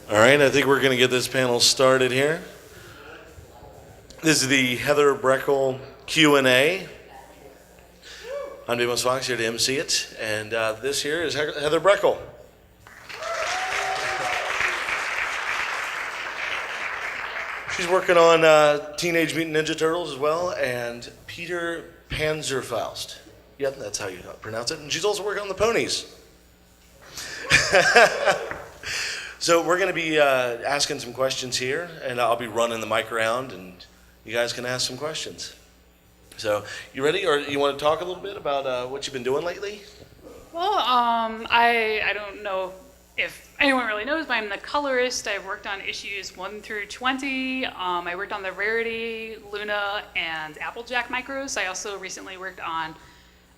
All right, I think we're going to get this panel started here. This is the Heather Breckel Q&A. I'm Demos Fox here to MC it, and this here is Heather Breckel. She's working on Teenage Mutant Ninja Turtles as well, and Peter Panzerfaust. Yep, that's how you pronounce it. And she's also working on the ponies. So we're going to be asking some questions here, and I'll be running the mic around, and you guys can ask some questions. So you ready, or you want to talk a little bit about what you've been doing lately? Well, I don't know if anyone really knows, but I'm the colorist. I've worked on issues 1 through 20. I worked on the Rarity, Luna, and Applejack micros. I also recently worked on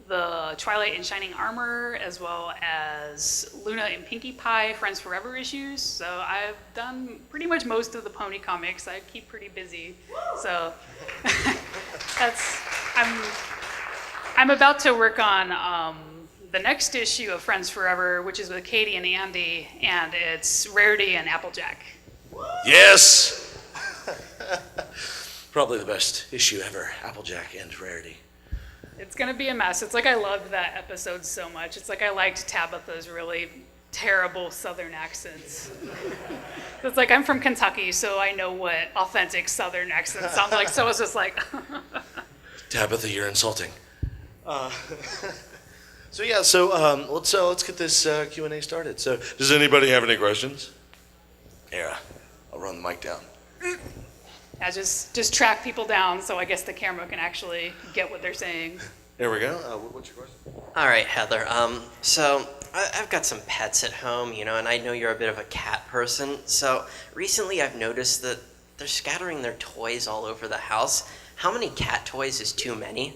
the Twilight and Shining Armor, as well as Luna and Pinkie Pie Friends Forever issues. So I've done pretty much most of the pony comics. I keep pretty busy. So I'm about to work on the next issue of Friends Forever, which is with Katie and Andy, and it's Rarity and Applejack. Yes! Probably the best issue ever, Applejack and Rarity. It's gonna be a mess. It's like I loved that episode so much. It's like I liked Tabitha's really terrible Southern accents. It's like I'm from Kentucky, so I know what authentic Southern accents sound like. So it's just like, Tabitha, you're insulting. Let's get this Q&A started. So, does anybody have any questions? Here, I'll run the mic down. I just track people down, so I guess the camera can actually get what they're saying. There we go. What's your question? All right, Heather. So I've got some pets at home, and I know you're a bit of a cat person. So recently I've noticed that they're scattering their toys all over the house. How many cat toys is too many?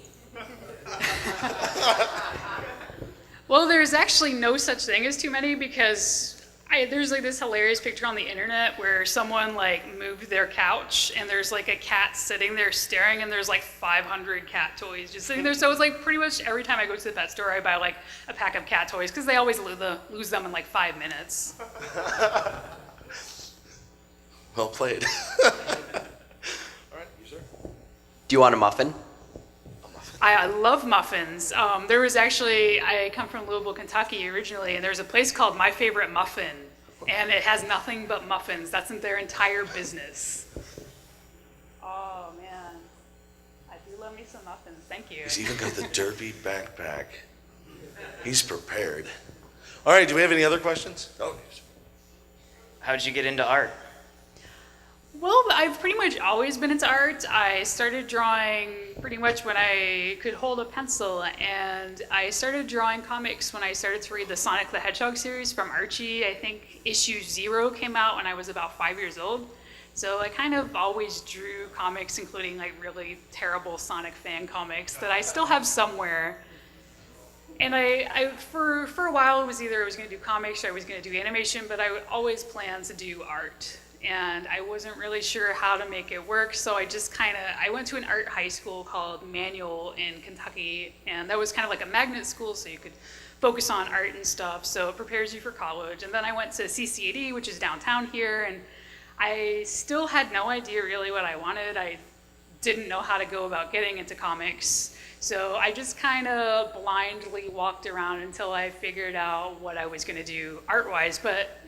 Well, there's actually no such thing as too many, because there's like this hilarious picture on the internet where someone like moved their couch and there's like a cat sitting there staring, and there's like 500 cat toys just sitting there. So it's like pretty much every time I go to the pet store, I buy like a pack of cat toys, because they always lose them in like 5 minutes. Well played. All right, you sir? Do you want a muffin? I love muffins. I come from Louisville, Kentucky originally, and there's a place called My Favorite Muffin, and it has nothing but muffins. That's their entire business. Oh man, I do love me some muffins. Thank you. He's even got the derpy backpack. He's prepared. All right, do we have any other questions? Oh, yes. How did you get into art? Well, I've pretty much always been into art. I started drawing pretty much when I could hold a pencil, and I started drawing comics when I started to read the Sonic the Hedgehog series from Archie. I think issue 0 came out when I was about 5 years old. So I kind of always drew comics, including like really terrible Sonic fan comics that I still have somewhere. And for a while, it was either I was going to do comics or I was going to do animation, but I would always plan to do art. And I wasn't really sure how to make it work, so I went to an art high school called Manual in Kentucky, and that was kind of like a magnet school, so you could focus on art and stuff, so it prepares you for college. And then I went to CCAD, which is downtown here, and I still had no idea really what I wanted. I didn't know how to go about getting into comics, so I just kind of blindly walked around until I figured out what I was going to do art-wise. But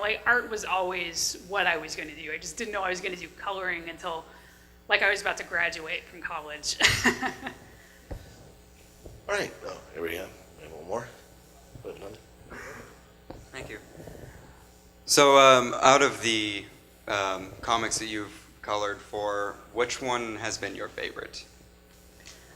like art was always what I was going to do. I just didn't know I was going to do coloring until like I was about to graduate from college. All right, here we go. We have one more. Thank you. So out of the comics that you've colored for, which one has been your favorite?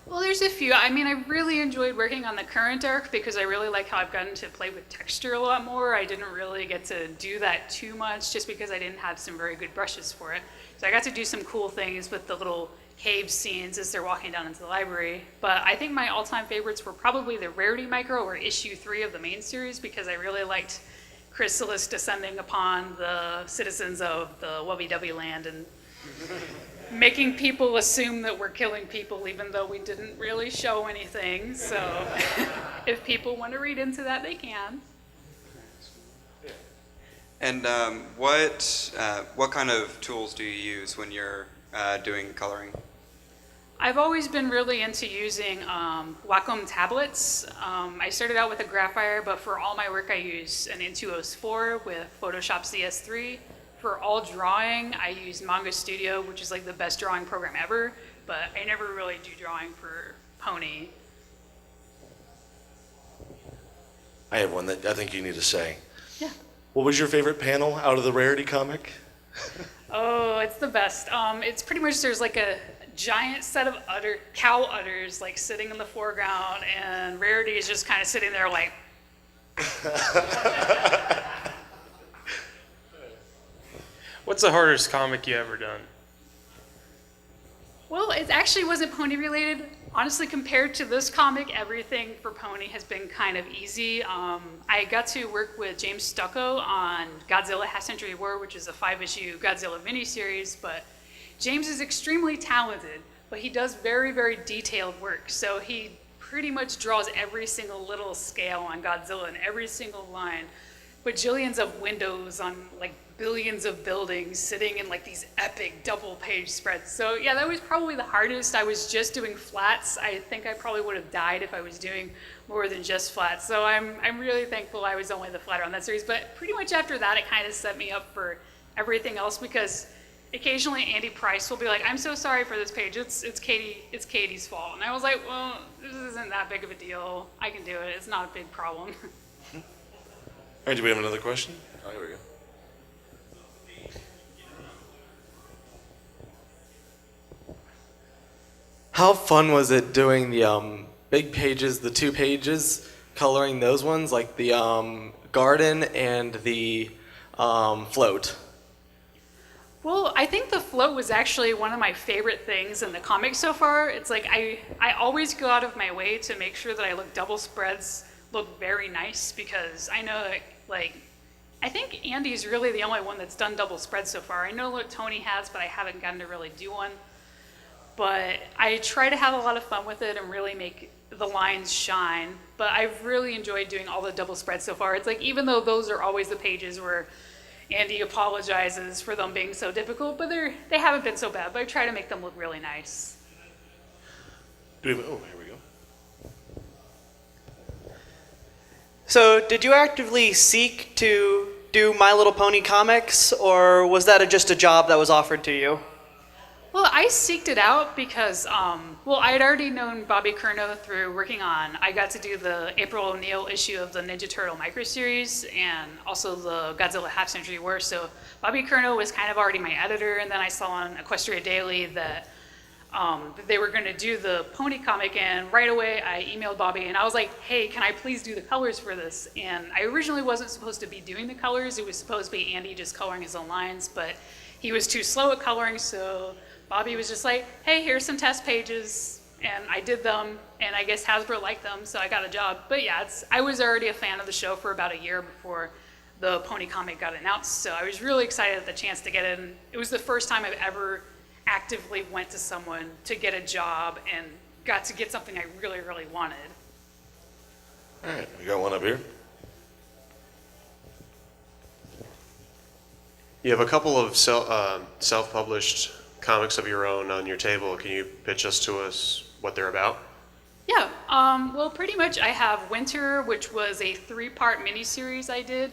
Well, there's a few. I mean, I really enjoyed working on the current arc because I really like how I've gotten to play with texture a lot more. I didn't really get to do that too much just because I didn't have some very good brushes for it. So I got to do some cool things with the little cave scenes as they're walking down into the library. But I think my all-time favorites were probably the Rarity Micro, or issue 3 of the main series, because I really liked Chrysalis descending upon the citizens of the Wubby-Dubby land and making people assume that we're killing people even though we didn't really show anything. So if people want to read into that, they can. And what kind of tools do you use when you're doing coloring? I've always been really into using Wacom tablets. I started out with a Graphier, but for all my work I use an Intuos 4 with Photoshop CS3. For all drawing, I use Manga Studio, which is like the best drawing program ever, but I never really do drawing for Pony. I have one that I think you need to say. Yeah. What was your favorite panel out of the Rarity comic? Oh, it's the best. It's pretty much there's like a giant set of cow udders like sitting in the foreground, and Rarity is just kind of sitting there like. What's the hardest comic you ever done? Well, it actually wasn't Pony related. Honestly, compared to this comic, everything for Pony has been kind of easy. I got to work with James Stucco on Godzilla Half-Century War, which is a 5-issue Godzilla miniseries, but James is extremely talented, but he does very, very detailed work. So he pretty much draws every single little scale on Godzilla and every single line, bajillions of windows on like billions of buildings sitting in like these epic double-page spreads. So yeah, that was probably the hardest. I was just doing flats. I think I probably would have died if I was doing more than just flats. So I'm really thankful I was only the flatter on that series. But pretty much after that, it kind of set me up for everything else, because occasionally Andy Price will be like, "I'm so sorry for this page. It's Katie's fault." And I was like, "Well, this isn't that big of a deal. I can do it. It's not a big problem." All right, do we have another question? Oh, here we go. How fun was it doing the big pages, the 2 pages, coloring those ones, like the garden and the float? Well, I think the float was actually one of my favorite things in the comic so far. It's like I always go out of my way to make sure that I look double spreads look very nice, because I know that, like, I think Andy's really the only one that's done double spreads so far. I know what Tony has, but I haven't gotten to really do one. But I try to have a lot of fun with it and really make the lines shine. But I've really enjoyed doing all the double spreads so far. It's like, even though those are always the pages where Andy apologizes for them being so difficult, but they haven't been so bad. But I try to make them look really nice. Do we have, oh, here we go. So, did you actively seek to do My Little Pony comics, or was that just a job that was offered to you? Well, I seeked it out because, I had already known Bobby Curnow through working on, I got to do the April O'Neil issue of the Ninja Turtle micro-series and also the Godzilla Half-Century War. So Bobby Curnow was kind of already my editor, and then I saw on Equestria Daily that they were going to do the Pony comic, and right away I emailed Bobby and I was like, "Hey, can I please do the colors for this?" And I originally wasn't supposed to be doing the colors. It was supposed to be Andy just coloring his own lines, but he was too slow at coloring, so Bobby was just like, "Hey, here's some test pages," and I did them, and I guess Hasbro liked them, so I got a job. But yeah, I was already a fan of the show for about a year before the Pony comic got announced, so I was really excited at the chance to get in. It was the first time I've ever actively went to someone to get a job and got to get something I really, really wanted. All right, we got one up here. You have a couple of self-published comics of your own on your table. Can you pitch to us what they're about? Yeah, well, pretty much I have Winter, which was a 3-part miniseries I did.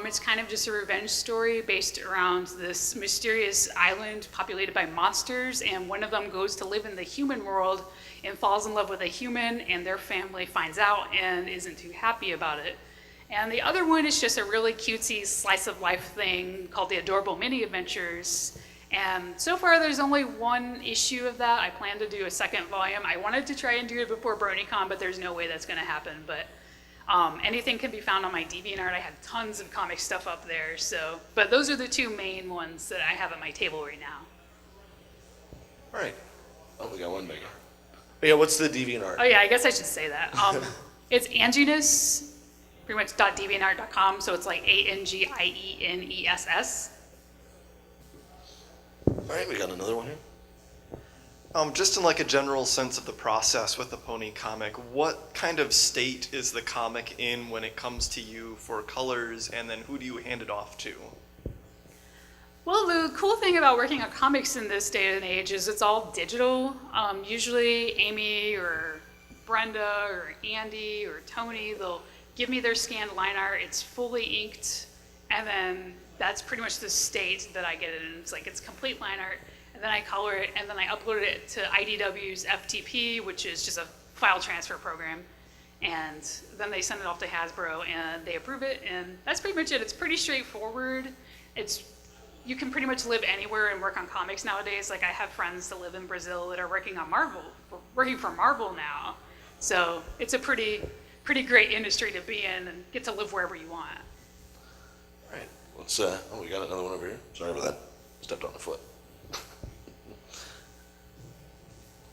It's kind of just a revenge story based around this mysterious island populated by monsters, and one of them goes to live in the human world and falls in love with a human, and their family finds out and isn't too happy about it. And the other one is just a really cutesy slice of life thing called The Adorable Mini Adventures. And so far there's only 1 issue of that. I plan to do a 2nd volume. I wanted to try and do it before BronyCon, but there's no way that's going to happen. But anything can be found on my DeviantArt. I have tons of comic stuff up there. But those are the 2 main ones that I have at my table right now. All right. Oh, we got one bigger. Oh, yeah, what's the DeviantArt? Oh yeah, I guess I should say that. It's Anginess, pretty much .deviantart.com. So it's like ANGIENESS. All right, we got another one here. Just in like a general sense of the process with the pony comic, what kind of state is the comic in when it comes to you for colors, and then who do you hand it off to? Well, the cool thing about working on comics in this day and age is it's all digital. Usually Amy or Brenda or Andy or Tony, they'll give me their scanned line art. It's fully inked, and then that's pretty much the state that I get it in. It's like it's complete line art, and then I color it, and then I upload it to IDW's FTP, which is just a file transfer program. And then they send it off to Hasbro, and they approve it, and that's pretty much it. It's pretty straightforward. You can pretty much live anywhere and work on comics nowadays. Like I have friends that live in Brazil that are working for Marvel now. So it's a pretty great industry to be in and get to live wherever you want. All right, let's, we got another one over here. Sorry about that. Stepped on the foot.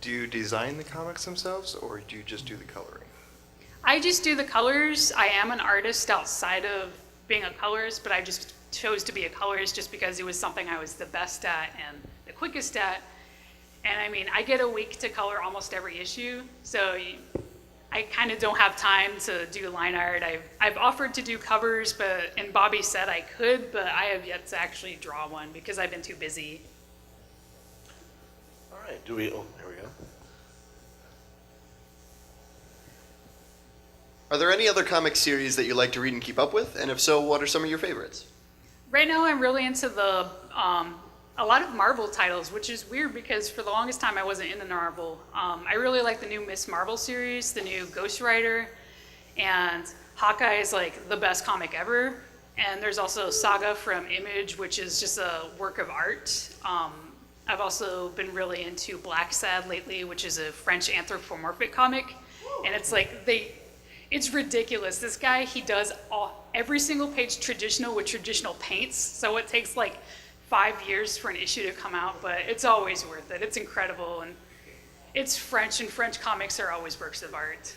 Do you design the comics themselves, or do you just do the coloring? I just do the colors. I am an artist outside of being a colorist, but I just chose to be a colorist just because it was something I was the best at and the quickest at. And I mean, I get a week to color almost every issue, so I kind of don't have time to do line art. I've offered to do covers, and Bobby said I could, but I have yet to actually draw one because I've been too busy. All right, there we go. Are there any other comic series that you like to read and keep up with? And if so, what are some of your favorites? Right now I'm really into a lot of Marvel titles, which is weird because for the longest time I wasn't into Marvel. I really like the new Miss Marvel series, the new Ghost Rider, and Hawkeye is like the best comic ever. And there's also Saga from Image, which is just a work of art. I've also been really into Black Sad lately, which is a French anthropomorphic comic. And it's like it's ridiculous. This guy, he does every single page traditional with traditional paints. So it takes like 5 years for an issue to come out, but it's always worth it. It's incredible, and it's French, and French comics are always works of art.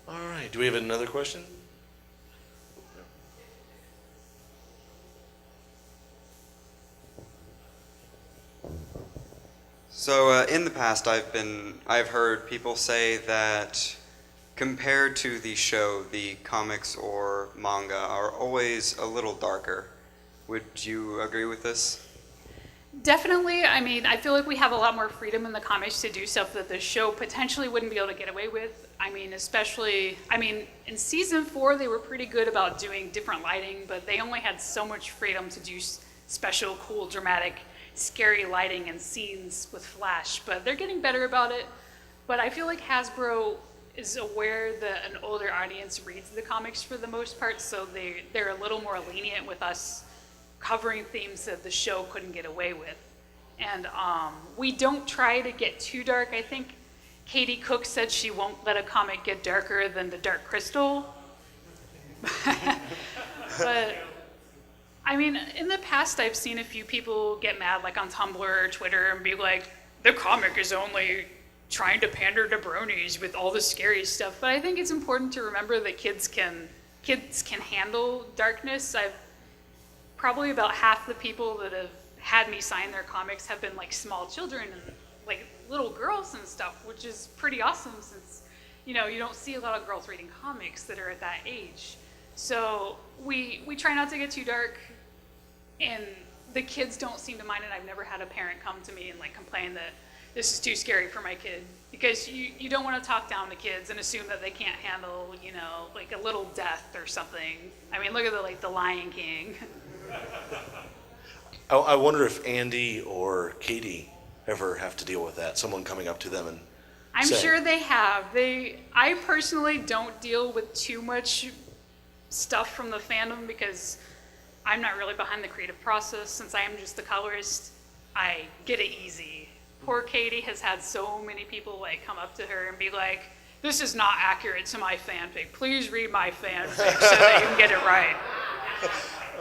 All right, do we have another question? So in the past, I've heard people say that compared to the show, the comics or manga are always a little darker. Would you agree with this? Definitely. I mean, I feel like we have a lot more freedom in the comics to do stuff that the show potentially wouldn't be able to get away with. I mean, in season 4, they were pretty good about doing different lighting, but they only had so much freedom to do special, cool, dramatic, scary lighting and scenes with flash, but they're getting better about it. But I feel like Hasbro is aware that an older audience reads the comics for the most part, so they're a little more lenient with us covering themes that the show couldn't get away with. And we don't try to get too dark. I think Katie Cook said she won't let a comic get darker than the Dark Crystal. But I mean, in the past, I've seen a few people get mad, like on Tumblr or Twitter, and be like, the comic is only trying to pander to bronies with all the scary stuff. But I think it's important to remember that kids can handle darkness. Probably about half the people that have had me sign their comics have been like small children and like little girls and stuff, which is pretty awesome since, you don't see a lot of girls reading comics that are at that age. So we try not to get too dark, and the kids don't seem to mind it. I've never had a parent come to me and like complain that this is too scary for my kid, because you don't want to talk down to kids and assume that they can't handle, like a little death or something. I mean, look at the Lion King. I wonder if Andy or Katie ever have to deal with that. Someone coming up to them and I'm saying, sure they have. I personally don't deal with too much stuff from the fandom because I'm not really behind the creative process. Since I am just the colorist, I get it easy. Poor Katie has had so many people like come up to her and be like, this is not accurate to my fanfic. Please read my fanfic so that you can get it right.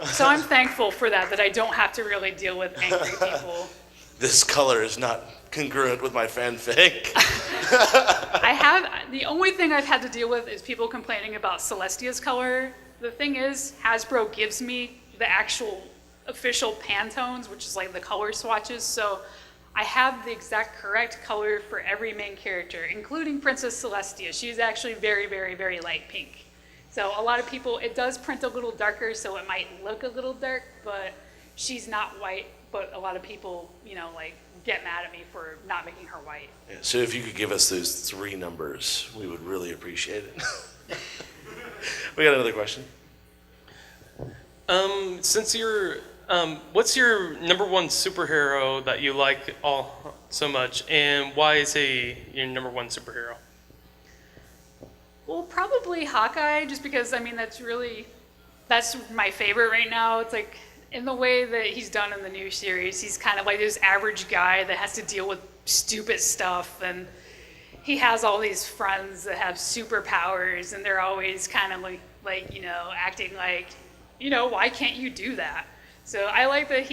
So I'm thankful for that I don't have to really deal with angry people. This color is not congruent with my fanfic. The only thing I've had to deal with is people complaining about Celestia's color. The thing is, Hasbro gives me the actual official Pantones, which is like the color swatches, so I have the exact correct color for every main character, including Princess Celestia. She's actually very, very, very light pink. So a lot of people, it does print a little darker, so it might look a little dark, but she's not white. But a lot of people, you know, like get mad at me for not making her white. Yeah, so if you could give us those 3 numbers, we would really appreciate it. We got another question. Since you're, what's your number one superhero that you like all so much, and why is he your number one superhero? Well, probably Hawkeye, just because, I mean, that's my favorite right now. It's like, in the way that he's done in the new series, he's kind of like this average guy that has to deal with stupid stuff, and he has all these friends that have superpowers, and they're always kind of like, you know, acting like, you know, why can't you do that? So I like that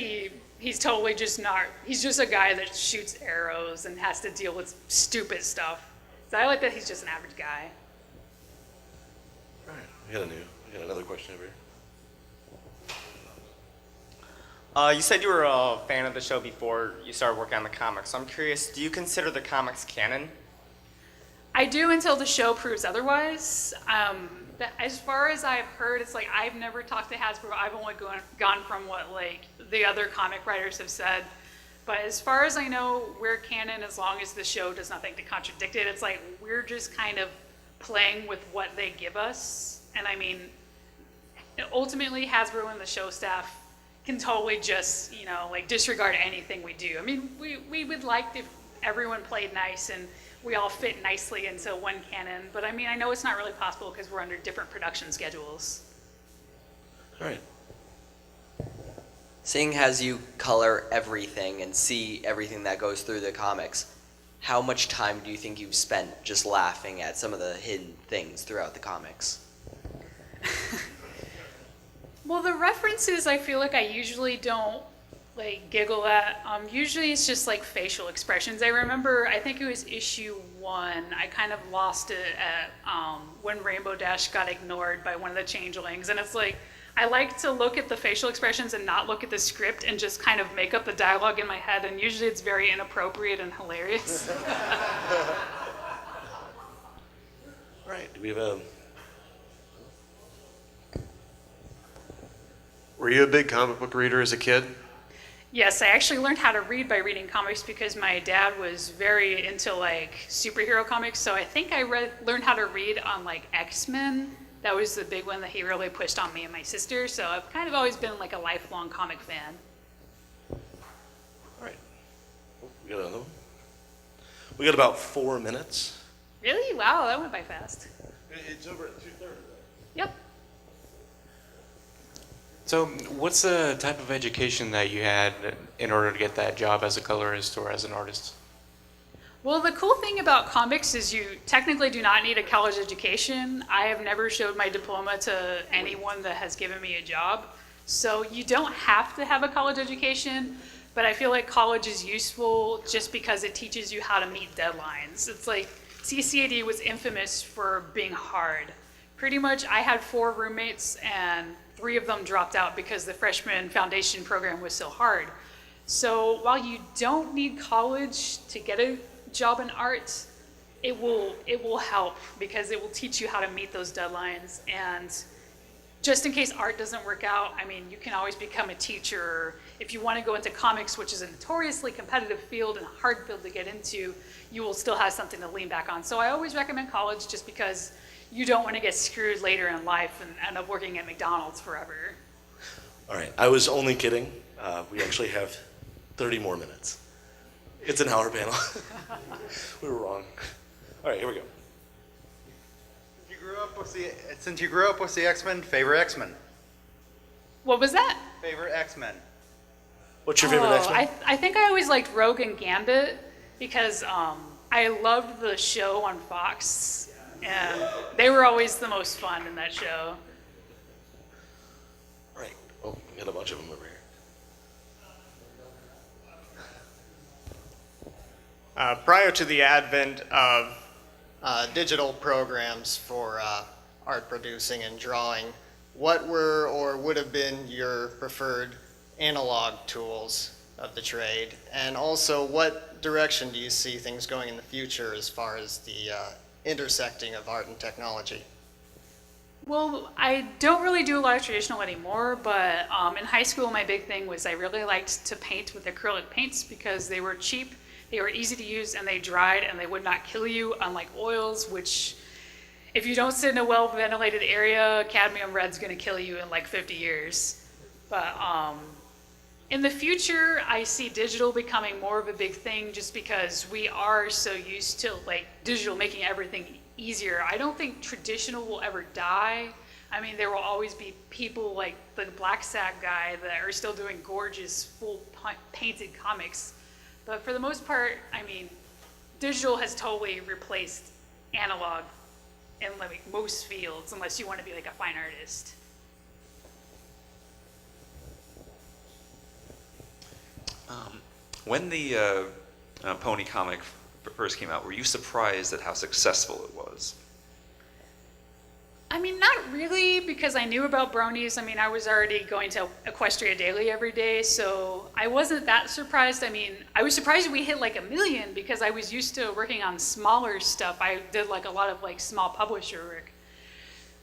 he's totally just not, he's just a guy that shoots arrows and has to deal with stupid stuff. So I like that he's just an average guy. All right, we got another question over here. You said you were a fan of the show before you started working on the comics. So I'm curious, do you consider the comics canon? I do until the show proves otherwise. As far as I've heard, it's like I've never talked to Hasbro. I've only gone from what like the other comic writers have said. But as far as I know, we're canon as long as the show does nothing to contradict it. It's like we're just kind of playing with what they give us. And I mean, ultimately, Hasbro and the show staff can totally just, you know, like disregard anything we do. I mean, we would like if everyone played nice and we all fit nicely into one canon, but I mean, I know it's not really possible because we're under different production schedules. All right. Seeing as you color everything and see everything that goes through the comics, how much time do you think you've spent just laughing at some of the hidden things throughout the comics? Well, the references I feel like I usually don't like giggle at. Usually it's just like facial expressions. I remember, I think it was issue 1, I kind of lost it at when Rainbow Dash got ignored by one of the changelings. And it's like, I like to look at the facial expressions and not look at the script and just kind of make up the dialogue in my head. And usually it's very inappropriate and hilarious. All right, do we have a... Were you a big comic book reader as a kid? Yes, I actually learned how to read by reading comics because my dad was very into like superhero comics. So I think I learned how to read on like X-Men. That was the big one that he really pushed on me and my sister. So I've kind of always been like a lifelong comic fan. All right. We got another one. We got about 4 minutes. Really? Wow, that went by fast. It's over at 2:30. Yep. So, what's the type of education that you had in order to get that job as a colorist or as an artist? Well, the cool thing about comics is you technically do not need a college education. I have never showed my diploma to anyone that has given me a job. So you don't have to have a college education, but I feel like college is useful just because it teaches you how to meet deadlines. It's like CCAD was infamous for being hard. Pretty much I had 4 roommates and 3 of them dropped out because the freshman foundation program was so hard. So while you don't need college to get a job in art, it will help because it will teach you how to meet those deadlines. And just in case art doesn't work out, I mean, you can always become a teacher. If you want to go into comics, which is a notoriously competitive field and a hard field to get into, you will still have something to lean back on. So I always recommend college just because you don't want to get screwed later in life and end up working at McDonald's forever. All right, I was only kidding. We actually have 30 more minutes. It's an hour panel. We were wrong. All right, here we go. Since you grew up with the X-Men, favorite X-Men? What was that? Favorite X-Men. What's your favorite X-Men? I think I always liked Rogue and Gambit because I loved the show on Fox. And they were always the most fun in that show. Right. Oh, we got a bunch of them over here. Prior to the advent of digital programs for art producing and drawing, what were or would have been your preferred analog tools of the trade? And also, what direction do you see things going in the future as far as the intersecting of art and technology? Well, I don't really do a lot of traditional anymore, but in high school, my big thing was I really liked to paint with acrylic paints because they were cheap, they were easy to use, and they dried, and they would not kill you, unlike oils, which if you don't sit in a well-ventilated area, cadmium red's going to kill you in like 50 years. But in the future, I see digital becoming more of a big thing just because we are so used to like digital making everything easier. I don't think traditional will ever die. I mean, there will always be people like the Black Sack guy that are still doing gorgeous, full painted comics. But for the most part, I mean, digital has totally replaced analog in like most fields, unless you want to be like a fine artist. When the Pony comic first came out, were you surprised at how successful it was? I mean, not really, because I knew about bronies. I mean, I was already going to Equestria Daily every day, so I wasn't that surprised. I mean, I was surprised we hit like 1 million because I was used to working on smaller stuff. I did like a lot of like small publisher work.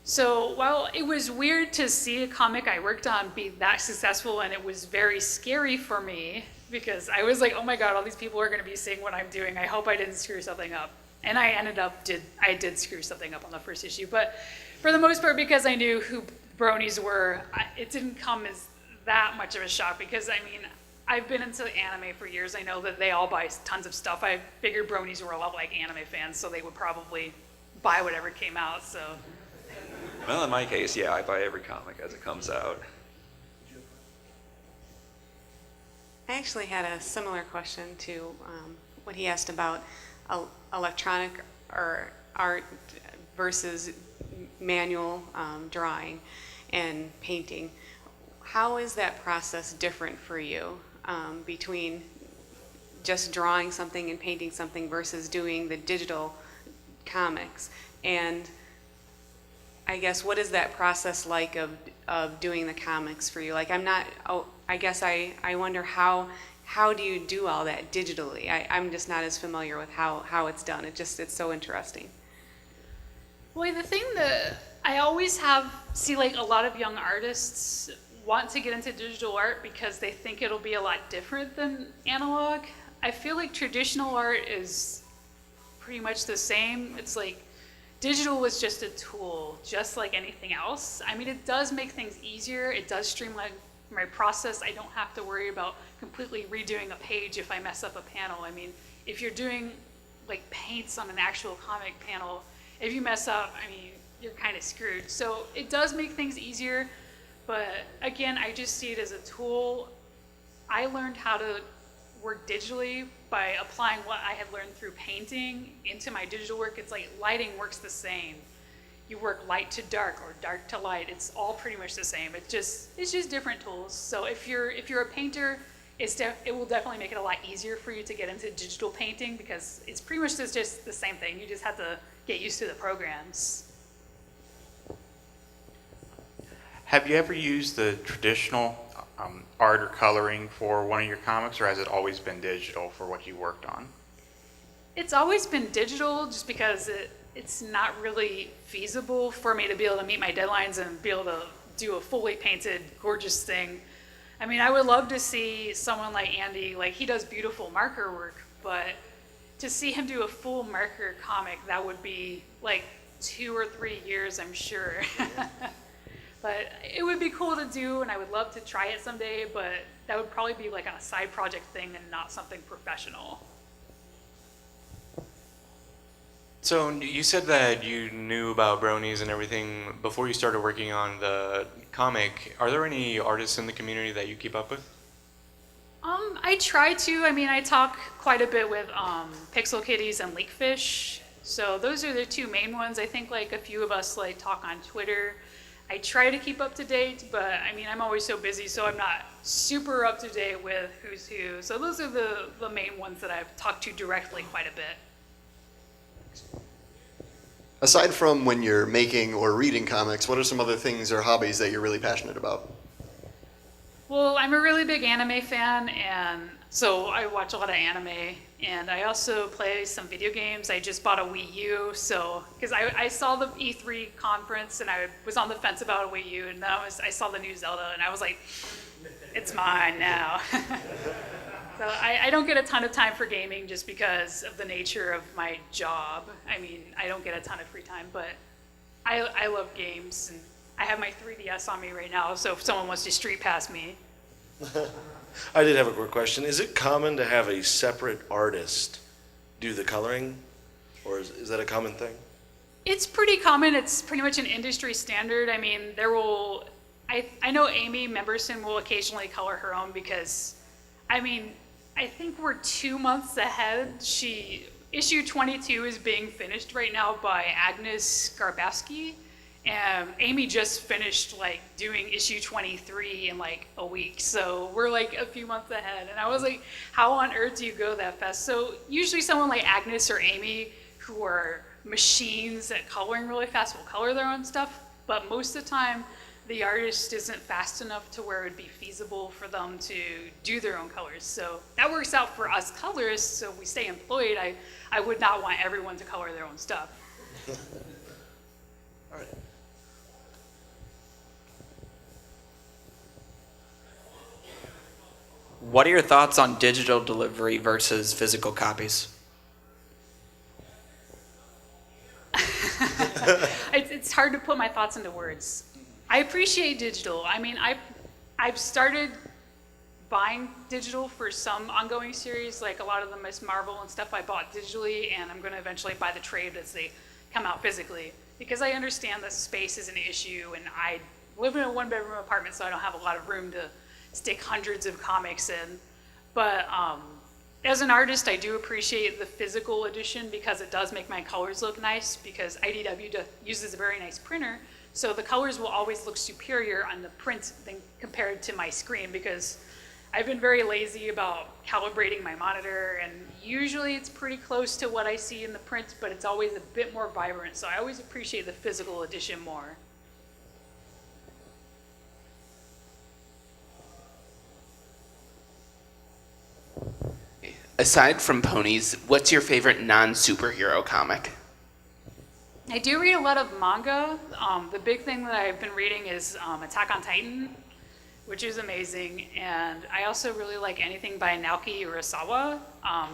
So while it was weird to see a comic I worked on be that successful, and it was very scary for me because I was like, oh my God, all these people are going to be seeing what I'm doing. I hope I didn't screw something up. And I did screw something up on the first issue. But for the most part, because I knew who bronies were, it didn't come as that much of a shock because, I mean, I've been into anime for years. I know that they all buy tons of stuff. I figured bronies were a lot like anime fans, so they would probably buy whatever came out, so. Well, in my case, yeah, I buy every comic as it comes out. I actually had a similar question to what he asked about electronic or art versus manual drawing and painting. How is that process different for you between just drawing something and painting something versus doing the digital comics? And I guess, what is that process like of doing the comics for you? Like, I guess I wonder how do you do all that digitally? I'm just not as familiar with how it's done. It's so interesting. Well, the thing that I always see like a lot of young artists want to get into digital art because they think it'll be a lot different than analog. I feel like traditional art is pretty much the same. It's like digital is just a tool, just like anything else. I mean, it does make things easier. It does streamline my process. I don't have to worry about completely redoing a page if I mess up a panel. I mean, if you're doing like paints on an actual comic panel, if you mess up, I mean, you're kind of screwed. So it does make things easier, but again, I just see it as a tool. I learned how to work digitally by applying what I had learned through painting into my digital work. It's like lighting works the same. You work light to dark or dark to light. It's all pretty much the same. It's just different tools. So if you're a painter, it will definitely make it a lot easier for you to get into digital painting because it's pretty much just the same thing. You just have to get used to the programs. Have you ever used the traditional art or coloring for one of your comics, or has it always been digital for what you worked on? It's always been digital just because it's not really feasible for me to be able to meet my deadlines and be able to do a fully painted, gorgeous thing. I mean, I would love to see someone like Andy, like he does beautiful marker work, but to see him do a full marker comic, that would be like 2 or 3 years, I'm sure. But it would be cool to do, and I would love to try it someday, but that would probably be like on a side project thing and not something professional. So you said that you knew about bronies and everything before you started working on the comic. Are there any artists in the community that you keep up with? I try to. I mean, I talk quite a bit with Pixel Kitties and Leakfish. So those are the two main ones. I think like a few of us like talk on Twitter. I try to keep up to date, but I mean, I'm always so busy, so I'm not super up to date with who's who. So those are the main ones that I've talked to directly quite a bit. Aside from when you're making or reading comics, what are some other things or hobbies that you're really passionate about? Well, I'm a really big anime fan, and so I watch a lot of anime, and I also play some video games. I just bought a Wii U, so because I saw the E3 conference, and I was on the fence about a Wii U, and then I saw the new Zelda, and I was like, it's mine now. So I don't get a ton of time for gaming just because of the nature of my job. I mean, I don't get a ton of free time, but I love games, and I have my 3DS on me right now, so if someone wants to street pass me. I did have a quick question. Is it common to have a separate artist do the coloring, or is that a common thing? It's pretty common. It's pretty much an industry standard. I mean, I know Amy Memberson will occasionally color her own because, I mean, I think we're 2 months ahead. Issue 22 is being finished right now by Agnes Garbowski, and Amy just finished like doing issue 23 in like a week. So we're like a few months ahead. And I was like, how on earth do you go that fast? So usually someone like Agnes or Amy, who are machines at coloring really fast, will color their own stuff. But most of the time, the artist isn't fast enough to where it would be feasible for them to do their own colors. So that works out for us colorists, so we stay employed. I would not want everyone to color their own stuff. All right. What are your thoughts on digital delivery versus physical copies? It's hard to put my thoughts into words. I appreciate digital. I mean, I've started buying digital for some ongoing series, like a lot of the Miss Marvel and stuff I bought digitally, and I'm going to eventually buy the trade as they come out physically, because I understand that space is an issue, and I live in a one-bedroom apartment, so I don't have a lot of room to stick hundreds of comics in. But as an artist, I do appreciate the physical edition because it does make my colors look nice, because IDW uses a very nice printer, so the colors will always look superior on the print than compared to my screen, because I've been very lazy about calibrating my monitor, and usually it's pretty close to what I see in the print, but it's always a bit more vibrant, so I always appreciate the physical edition more. Aside from ponies, what's your favorite non-superhero comic? I do read a lot of manga. The big thing that I've been reading is Attack on Titan, which is amazing. And I also really like anything by Naoki Urasawa.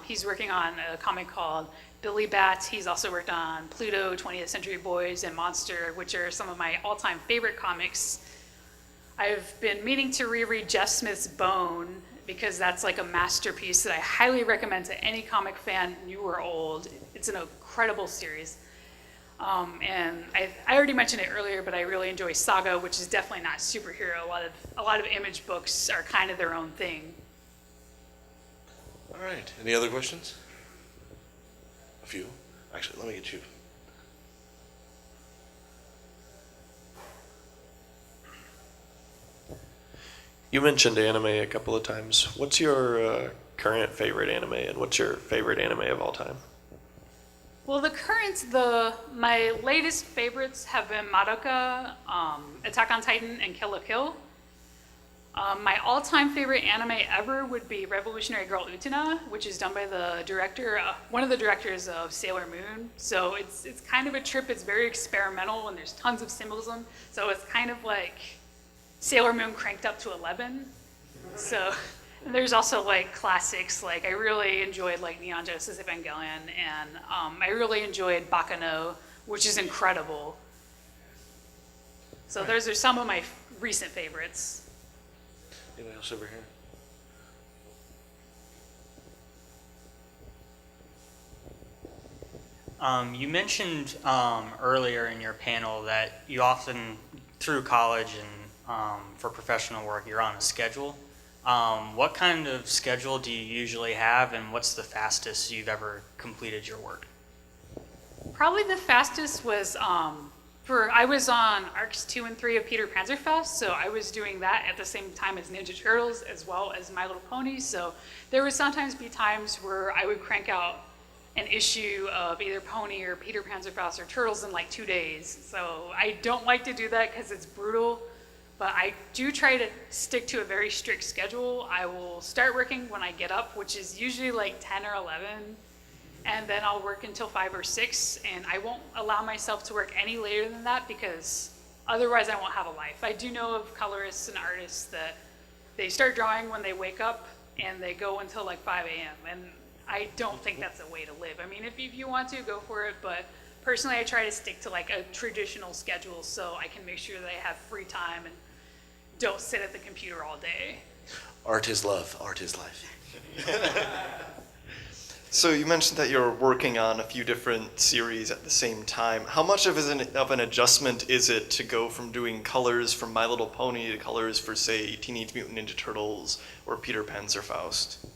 He's working on a comic called Billy Bat. He's also worked on Pluto, 20th Century Boys, and Monster, which are some of my all-time favorite comics. I've been meaning to reread Jeff Smith's Bone, because that's like a masterpiece that I highly recommend to any comic fan, new or old. It's an incredible series. And I already mentioned it earlier, but I really enjoy Saga, which is definitely not superhero. A lot of Image books are kind of their own thing. All right. Any other questions? A few. Actually, let me get you. You mentioned anime a couple of times. What's your current favorite anime, and what's your favorite anime of all time? Well, my latest favorites have been Madoka, Attack on Titan, and Kill la Kill. My all-time favorite anime ever would be Revolutionary Girl Utena, which is done by the director, one of the directors of Sailor Moon. So it's kind of a trip. It's very experimental, and there's tons of symbolism. So it's kind of like Sailor Moon cranked up to 11. So and there's also like classics, like I really enjoyed like Neon Genesis Evangelion, and I really enjoyed Bakano, which is incredible. So those are some of my recent favorites. Anybody else over here? You mentioned earlier in your panel that you often, through college and for professional work, you're on a schedule. What kind of schedule do you usually have, and what's the fastest you've ever completed your work? Probably the fastest was I was on arcs 2 and 3 of Peter Panzerfaust, so I was doing that at the same time as Ninja Turtles as well as My Little Pony. So there would sometimes be times where I would crank out an issue of either Pony or Peter Panzerfaust or Turtles in like 2 days. So I don't like to do that because it's brutal, But I do try to stick to a very strict schedule. I will start working when I get up, which is usually like 10 or 11, and then I'll work until 5 or 6, and I won't allow myself to work any later than that because otherwise I won't have a life. I do know of colorists and artists that they start drawing when they wake up and they go until like 5 a.m. And I don't think that's a way to live. I mean, if you want to, go for it, but personally I try to stick to like a traditional schedule so I can make sure that I have free time and don't sit at the computer all day. Art is love, art is life. So you mentioned that you're working on a few different series at the same time. How much of an adjustment is it to go from doing colors from My Little Pony to colors for, say, Teenage Mutant Ninja Turtles or Peter Panzerfaust?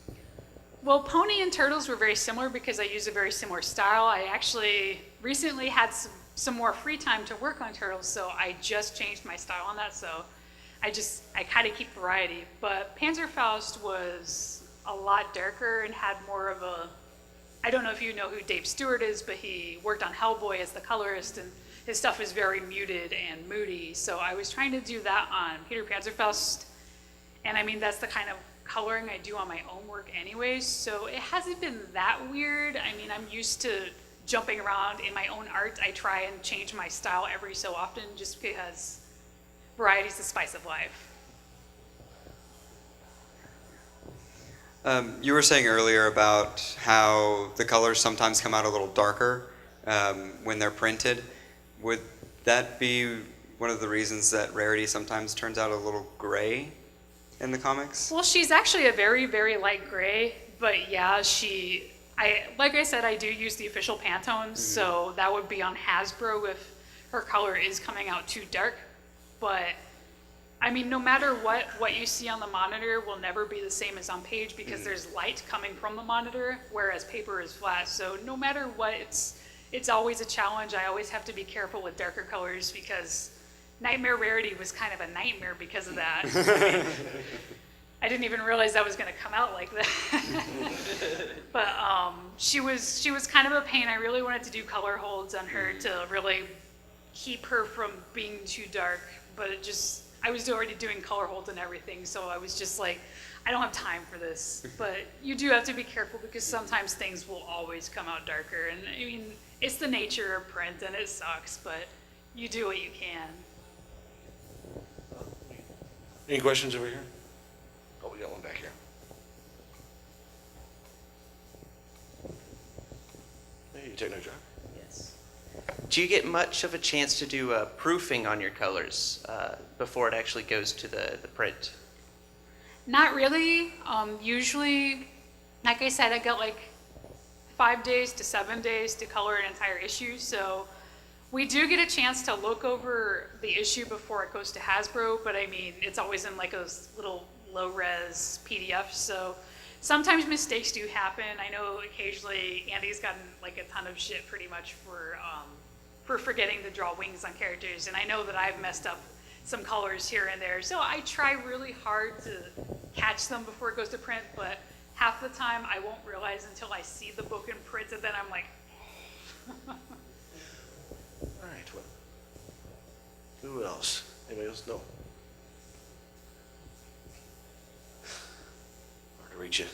Well, Pony and Turtles were very similar because I use a very similar style. I actually recently had some more free time to work on Turtles, so I just changed my style on that. So I kind of keep variety. But Panzerfaust was a lot darker and had more of a, I don't know if you know who Dave Stewart is, but he worked on Hellboy as the colorist, and his stuff is very muted and moody. So I was trying to do that on Peter Panzerfaust, and I mean, that's the kind of coloring I do on my own work anyways, so it hasn't been that weird. I mean, I'm used to jumping around in my own art. I try and change my style every so often just because variety is the spice of life. You were saying earlier about how the colors sometimes come out a little darker when they're printed. Would that be one of the reasons that Rarity sometimes turns out a little gray in the comics? Well, she's actually a very, very light gray, but yeah, like I said, I do use the official Pantones, so that would be on Hasbro if her color is coming out too dark. But I mean, no matter what you see on the monitor will never be the same as on page because there's light coming from the monitor, whereas paper is flat. So no matter what, it's always a challenge. I always have to be careful with darker colors because Nightmare Rarity was kind of a nightmare because of that. I didn't even realize that was going to come out like that. But she was kind of a pain. I really wanted to do color holds on her to really keep her from being too dark, but I was already doing color holds and everything, so I was just like, I don't have time for this. But you do have to be careful because sometimes things will always come out darker. And I mean, it's the nature of print and it sucks, but you do what you can. Any questions over here? Oh, we got one back here. Hey, you take no job. Yes. Do you get much of a chance to do proofing on your colors before it actually goes to the print? Not really. Usually, like I said, I got like 5 days to 7 days to color an entire issue. So we do get a chance to look over the issue before it goes to Hasbro, but I mean, it's always in like those little low-res PDFs. So sometimes mistakes do happen. I know occasionally Andy's gotten like a ton of shit pretty much for forgetting to draw wings on characters, and I know that I've messed up some colors here and there. So I try really hard to catch them before it goes to print, but half the time I won't realize until I see the book in print, and then I'm like, All right, well, who else? Anybody else? No. Hard to reach you.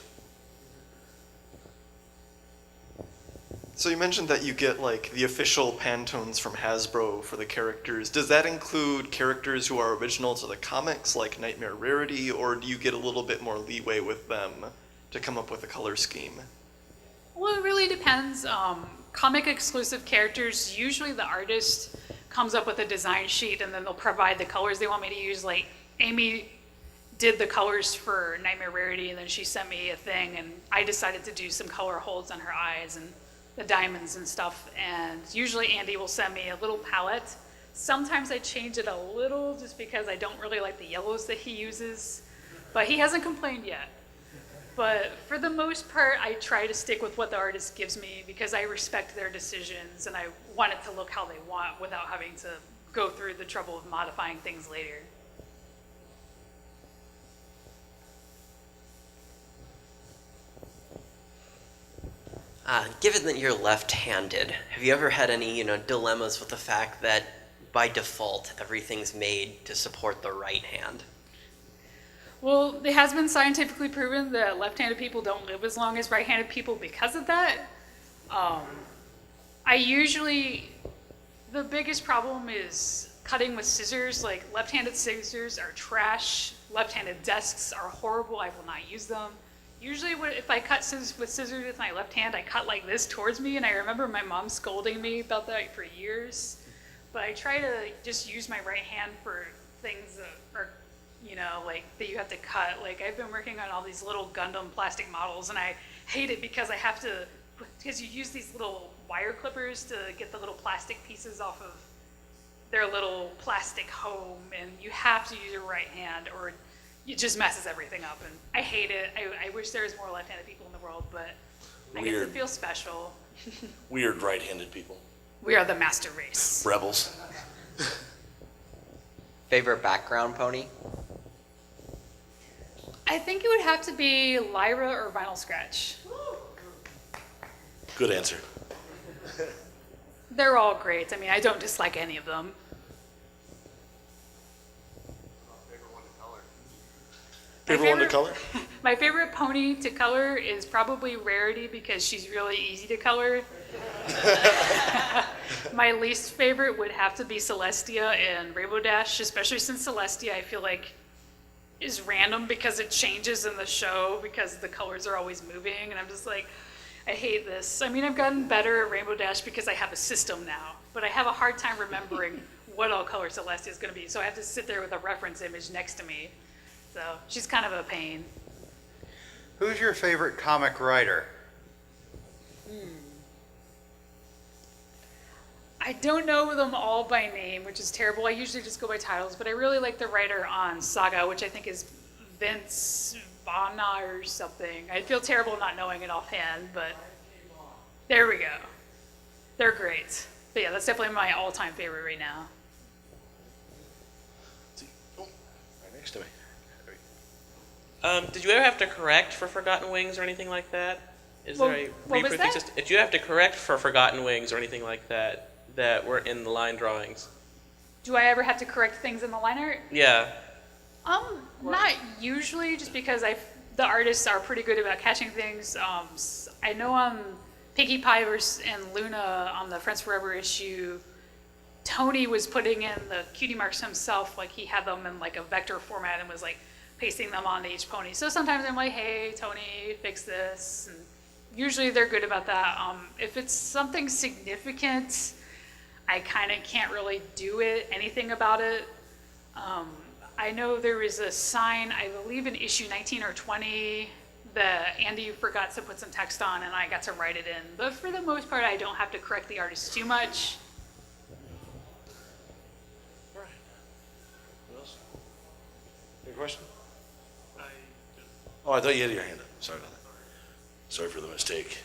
So you mentioned that you get like the official Pantones from Hasbro for the characters. Does that include characters who are original to the comics, like Nightmare Rarity, or do you get a little bit more leeway with them to come up with a color scheme? well, it really depends. Comic exclusive characters, usually the artist comes up with a design sheet and then they'll provide the colors they want me to use. Like Amy did the colors for Nightmare Rarity, and then she sent me a thing, and I decided to do some color holds on her eyes and the diamonds and stuff. And usually Andy will send me a little palette. Sometimes I change it a little just because I don't really like the yellows that he uses, but he hasn't complained yet. But for the most part, I try to stick with what the artist gives me because I respect their decisions and I want it to look how they want without having to go through the trouble of modifying things later. Given that you're left-handed, have you ever had any, dilemmas with the fact that by default everything's made to support the right hand? Well, it has been scientifically proven that left-handed people don't live as long as right-handed people because of that. The biggest problem is cutting with scissors. Like, left-handed scissors are trash. Left-handed desks are horrible. I will not use them. Usually if I cut with scissors with my left hand, I cut like this towards me, and I remember my mom scolding me about that for years. But I try to just use my right hand for things that are, like that you have to cut. Like, I've been working on all these little Gundam plastic models, and I hate it because because you use these little wire clippers to get the little plastic pieces off of their little plastic home, and you have to use your right hand or it just messes everything up, and I hate it. I wish there was more left-handed people in the world, but I guess it feels special. Weird right-handed people. We are the master race. Rebels. Favorite background pony? I think it would have to be Lyra or Vinyl Scratch. Good answer. They're all great. I mean, I don't dislike any of them. Favorite one to color? My favorite pony to color is probably Rarity because she's really easy to color. My least favorite would have to be Celestia and Rainbow Dash, especially since Celestia I feel like is random because it changes in the show because the colors are always moving, and I'm just like, I hate this. I mean, I've gotten better at Rainbow Dash because I have a system now, but I have a hard time remembering what all color Celestia is going to be, so I have to sit there with a reference image next to me. So she's kind of a pain. Who's your favorite comic writer? I don't know them all by name, which is terrible. I usually just go by titles, but I really like the writer on Saga, which I think is Vince Vaughn or something. I feel terrible not knowing it offhand, but there we go. They're great. But yeah, that's definitely my all-time favorite right now. Right next to me. Did you ever have to correct for Forgotten Wings or anything like that? Is there a what was reproofing that? system? Did you have to correct for Forgotten Wings or anything like that that were in the line drawings? Do I ever have to correct things in the line art? Yeah. Not usually, just because the artists are pretty good about catching things. I know on Pinkie Pie and Luna on the Friends Forever issue, Tony was putting in the cutie marks himself, like he had them in like a vector format and was like pasting them onto each pony. So sometimes I'm like, hey, Tony, fix this. And usually they're good about that. If it's something significant, I kind of can't really do anything about it. I know there was a sign, I believe in issue 19 or 20, that Andy forgot to put some text on and I got to write it in. But for the most part, I don't have to correct the artist too much. All right. What else? Any question? Oh, I thought you had your hand up. Sorry about that. Sorry for the mistake.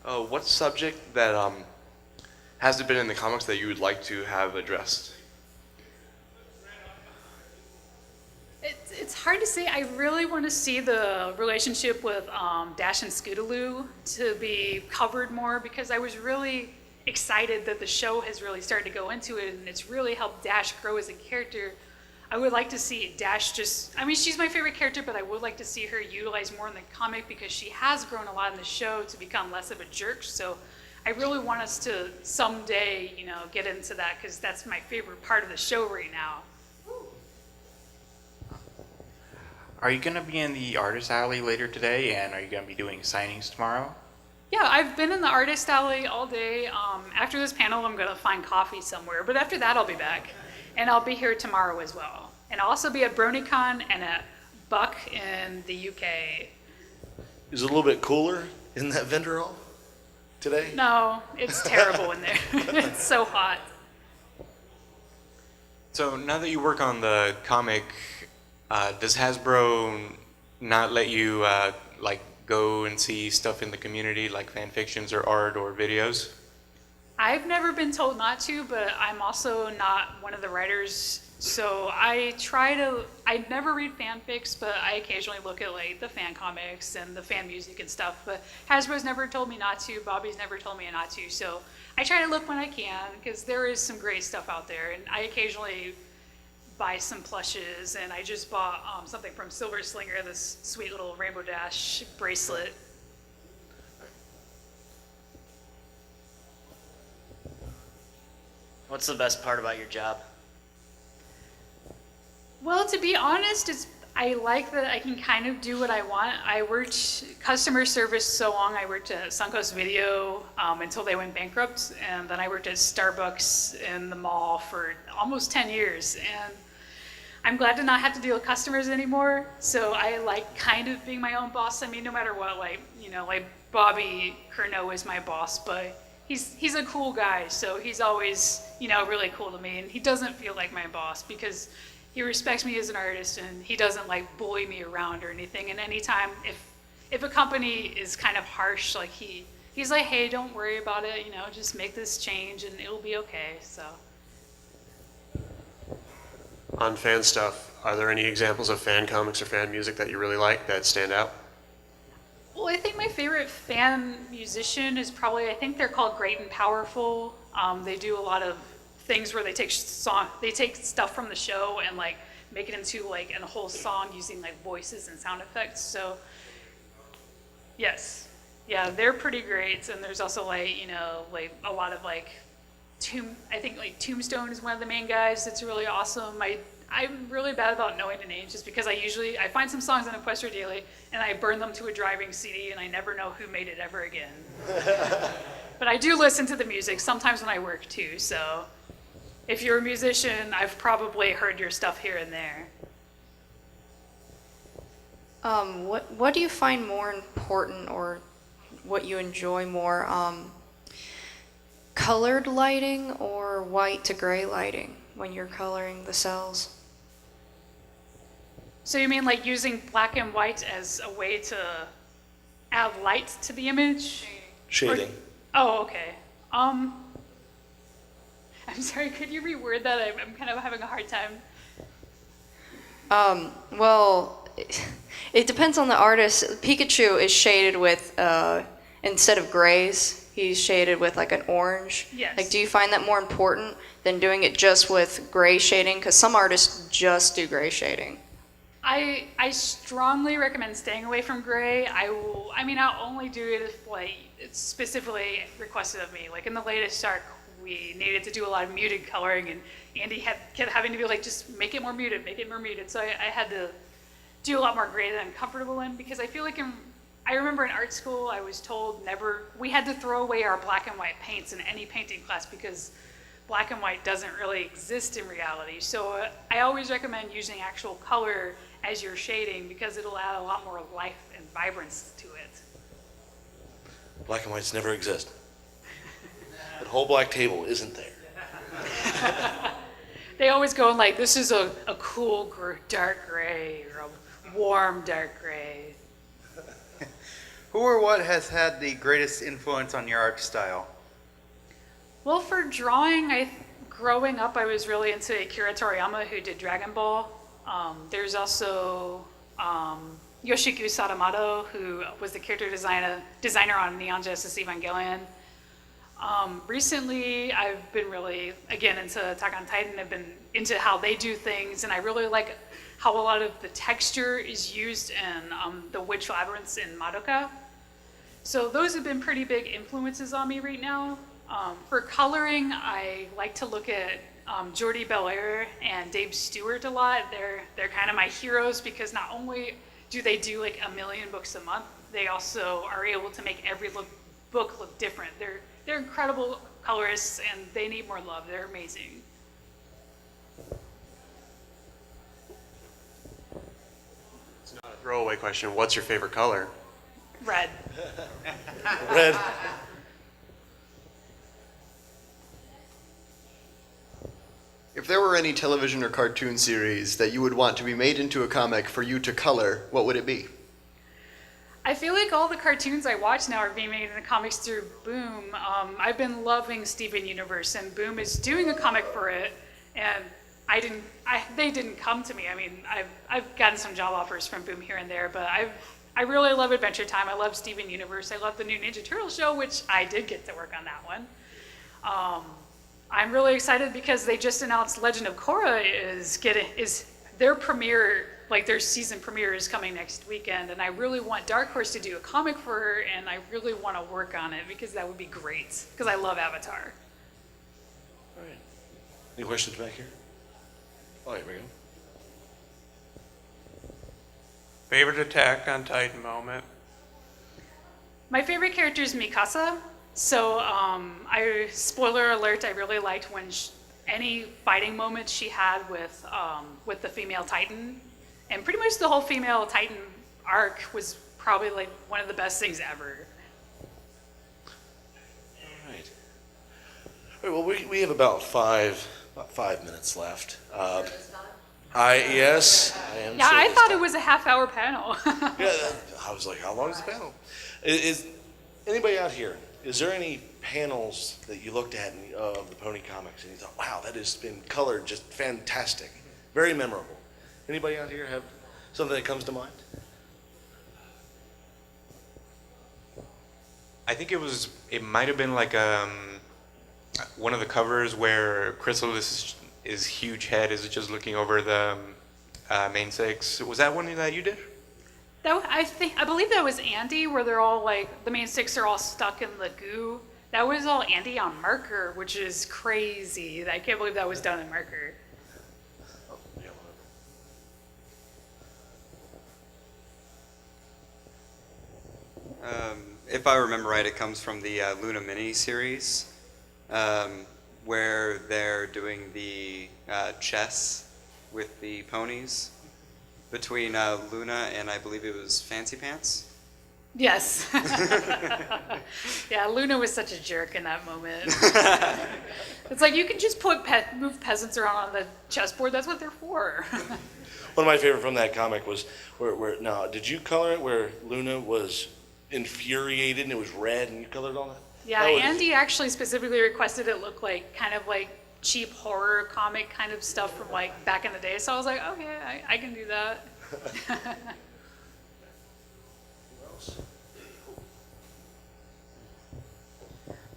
What subject that hasn't been in the comics that you would like to have addressed? It's hard to say. I really want to see the relationship with Dash and Scootaloo to be covered more because I was really excited that the show has really started to go into it and it's really helped Dash grow as a character. I would like to see Dash she's my favorite character, but I would like to see her utilized more in the comic because she has grown a lot in the show to become less of a jerk. So I really want us to someday, get into that because that's my favorite part of the show right now. Are you going to be in the artist alley later today, and are you going to be doing signings tomorrow? Yeah, I've been in the artist alley all day. After this panel, I'm going to find coffee somewhere, but after that, I'll be back. And I'll be here tomorrow as well. And I'll also be at BronyCon and at Buck in the UK. Is it a little bit cooler in that vendor hall today? No, it's terrible in there. It's so hot. So now that you work on the comic, does Hasbro not let you go and see stuff in the community like fan fictions or art or videos? I've never been told not to, but I'm also not one of the writers So I never read fanfics, but I occasionally look at like the fan comics and the fan music and stuff. But Hasbro's never told me not to. Bobby's never told me not to. So I try to look when I can because there is some great stuff out there. And I occasionally buy some plushes, and I just bought something from Silver Slinger, this sweet little Rainbow Dash bracelet. What's the best part about your job? Well, to be honest, I like that I can kind of do what I want. I worked customer service so long. I worked at Suncoast Video until they went bankrupt, and then I worked at Starbucks in the mall for almost 10 years. And I'm glad to not have to deal with customers anymore. So I like kind of being my own boss. I mean, no matter what, like Bobby Curnow is my boss, but he's a cool guy. So he's always, really cool to me. And he doesn't feel like my boss because he respects me as an artist, and he doesn't like bully me around or anything. And anytime if a company is kind of harsh, like he's like, hey, don't worry about it, just make this change and it'll be okay. So On fan stuff, are there any examples of fan comics or fan music that you really like that stand out? well, I think my favorite fan musician is probably, I think they're called Great and Powerful. They do a lot of things where they take stuff from the show and like make it into like a whole song using like voices and sound effects. So yes, yeah, they're pretty great. And there's also like a lot of like I think like Tombstone is one of the main guys that's really awesome. I'm really bad about knowing the names just because I find some songs on Equestria Daily and I burn them to a driving CD and I never know who made it ever again. But I do listen to the music sometimes when I work too. So if you're a musician, I've probably heard your stuff here and there. What do you find more important, or what you enjoy more? Colored lighting or white to gray lighting when you're coloring the cells? So you mean like using black and white as a way to add light to the image? Shading. Oh, okay. I'm sorry, could you reword that? I'm kind of having a hard time. Well, it depends on the artist. Pikachu is shaded with, instead of grays, he's shaded with like an orange. Yes. Like, do you find that more important than doing it just with gray shading? Because some artists just do gray shading. I strongly recommend staying away from gray. I'll only do it if like it's specifically requested of me. Like in the latest arc, we needed to do a lot of muted coloring, and Andy kept having to be like, just make it more muted, make it more muted. So I had to do a lot more gray than I'm comfortable in, because I feel like I remember in art school I was told we had to throw away our black and white paints in any painting class because black and white doesn't really exist in reality. So I always recommend using actual color as your shading because it'll add a lot more life and vibrance to it. Black and whites never exist. The whole black table isn't there. They always go in like, this is a cool dark gray or a warm dark gray. Who or what has had the greatest influence on your art style? Well, for drawing, growing up, I was really into Akira Toriyama, who did Dragon Ball. There's also Yoshiki Sadamoto, who was the character designer on Neon Genesis Evangelion. Recently, I've been really, again, into Attack on Titan. I've been into how they do things, and I really like how a lot of the texture is used in the Witch Labyrinths in Madoka. So those have been pretty big influences on me right now. For coloring, I like to look at Jordi Belair and Dave Stewart a lot. They're kind of my heroes because not only do they do like 1 million books a month, they also are able to make every book look different. They're incredible colorists and they need more love. They're amazing. It's not a throwaway question. What's your favorite color? Red. Red. If there were any television or cartoon series that you would want to be made into a comic for you to color, what would it be? I feel like all the cartoons I watch now are being made into comics through Boom. I've been loving Steven Universe, and Boom is doing a comic for it. And they didn't come to me. I mean, I've gotten some job offers from Boom here and there, but I really love Adventure Time. I love Steven Universe. I love the new Ninja Turtle show, which I did get to work on that one. I'm really excited because they just announced Legend of Korra is their premiere, like their season premiere is coming next weekend, and I really want Dark Horse to do a comic for her, and I really want to work on it because that would be great, because I love Avatar. All right. Any questions back here? Oh, here we go. Favorite Attack on Titan moment? My favorite character is Mikasa. So, spoiler alert, I really liked when any fighting moments she had with the female Titan, and pretty much the whole female Titan arc was probably like one of the best things ever. All right. All right, well, we have about five minutes left. I am. Yeah, sure I this thought time. it was a half-hour panel. Yeah, I was like, how long is the panel? Is anybody out here? Is there any panels that you looked at of the Pony comics and you thought, wow, that has been colored just fantastic, very memorable? Anybody out here have something that comes to mind? I think it might have been like one of the covers where Chrysalis' huge head is just looking over the main six. Was that one that you did? I believe that was Andy, where they're all like, the main six are all stuck in the goo. That was all Andy on marker, which is crazy. I can't believe that was done in marker. If I remember right, it comes from the Luna mini series, where they're doing the chess with the ponies between Luna and I believe it was Fancy Pants. Yes. Yeah, Luna was such a jerk in that moment. It's like, you can just move peasants around on the chessboard. That's what they're for. One of my favorite from that comic was now, did you color it where Luna was infuriated and it was red and you colored all that? Yeah, That was- Andy actually specifically requested it look like kind of like cheap horror comic kind of stuff from like back in the day. So I was like, okay, I can do that.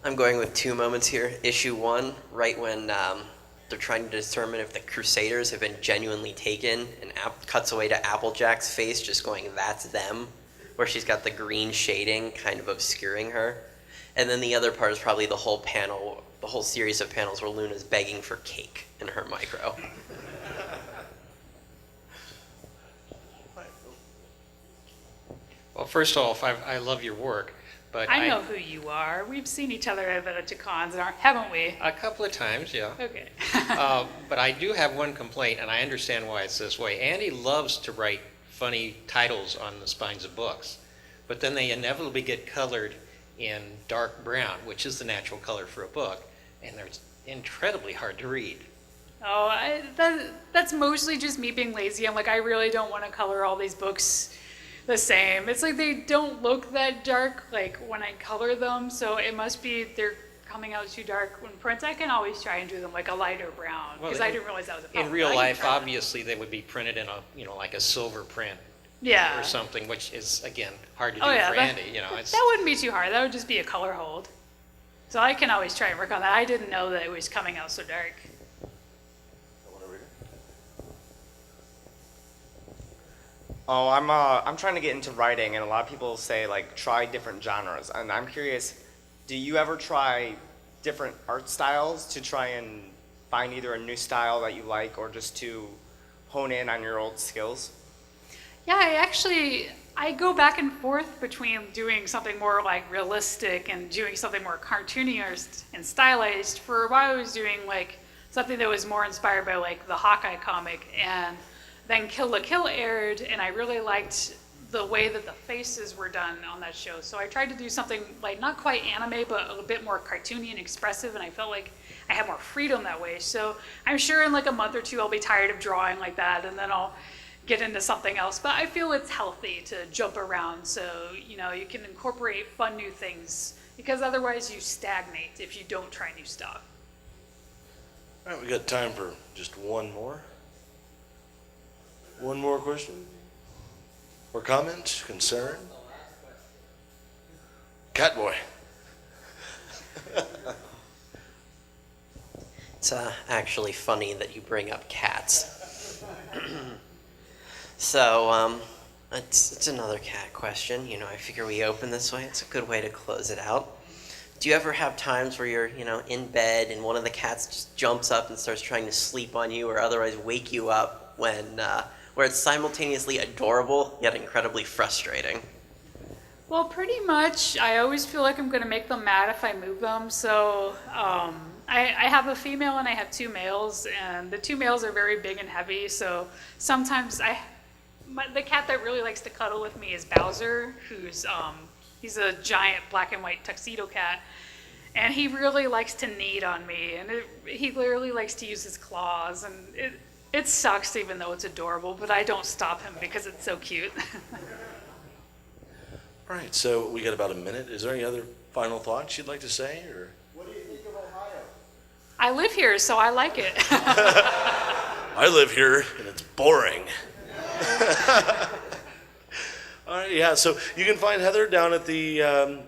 I'm going with two moments here. Issue 1, right when they're trying to determine if the Crusaders have been genuinely taken, and cuts away to Applejack's face, just going, that's them, where she's got the green shading kind of obscuring her. And then the other part is probably the whole panel, the whole series of panels where Luna's begging for cake in her micro. Well, first off, I love your work, but I know who you are. We've seen each other at TrotCons, haven't we? a couple of times, yeah. Okay. But I do have one complaint, and I understand why it's this way. Andy loves to write funny titles on the spines of books, but then they inevitably get colored in dark brown, which is the natural color for a book, and they're incredibly hard to read. Oh, that's mostly just me being lazy. I'm like, I really don't want to color all these books the same. It's like they don't look that dark like when I color them, so it must be they're coming out too dark. When print, I can always try and do them like a lighter brown, because I didn't realize that was a problem. In real but I can life, try that. obviously, they would be printed in a, like a silver print. Yeah. Or something, which is, again, hard to do Oh yeah, for that, Andy, it's. that wouldn't be too hard. That would just be a color hold. So I can always try and work on that. I didn't know that it was coming out so dark. Oh, I'm trying to get into writing, and a lot of people say like try different genres, and I'm curious, do you ever try different art styles to try and find either a new style that you like, or just to hone in on your old skills? Yeah, I go back and forth between doing something more like realistic and doing something more cartoony and stylized. For a while I was doing like something that was more inspired by like the Hawkeye comic, and then Kill la Kill aired, and I really liked the way that the faces were done on that show. So I tried to do something like not quite anime, but a little bit more cartoony and expressive, and I felt like I had more freedom that way. So I'm sure in like a month or two I'll be tired of drawing like that, and then I'll get into something else. But I feel it's healthy to jump around, so you can incorporate fun new things, because otherwise you stagnate if you don't try new stuff. All right, we got time for just one more. One more question? Or comment, concern? Catboy. It's actually funny that you bring up cats. So, it's another cat question. You know, I figure we open this way. It's a good way to close it out. Do you ever have times where you're, in bed and one of the cats just jumps up and starts trying to sleep on you or otherwise wake you up where it's simultaneously adorable yet incredibly frustrating? Well, pretty much. I always feel like I'm going to make them mad if I move them. So I have a female and I have two males, and the two males are very big and heavy. So sometimes the cat that really likes to cuddle with me is Bowser, who's he's a giant black and white tuxedo cat, and he really likes to knead on me, and he literally likes to use his claws, and it sucks even though it's adorable, but I don't stop him because it's so cute. All right, so we got about a minute. Is there any other final thoughts you'd like to say? Or What do you think of Ohio? I live here, so I like it. I live here, and it's boring. All right, yeah, so you can find Heather down at the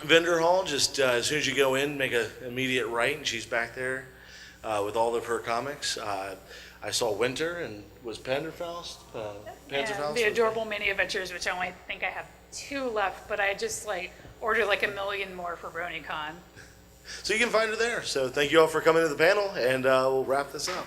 vendor hall. Just as soon as you go in, make an immediate right, and she's back there with all of her comics. I saw Winter and was Panzerfaust? And the Adorable Mini Adventures, which I only think I have 2 left, but I just ordered 1 million more for BronyCon. So you can find her there. So thank you all for coming to the panel, and we'll wrap this up.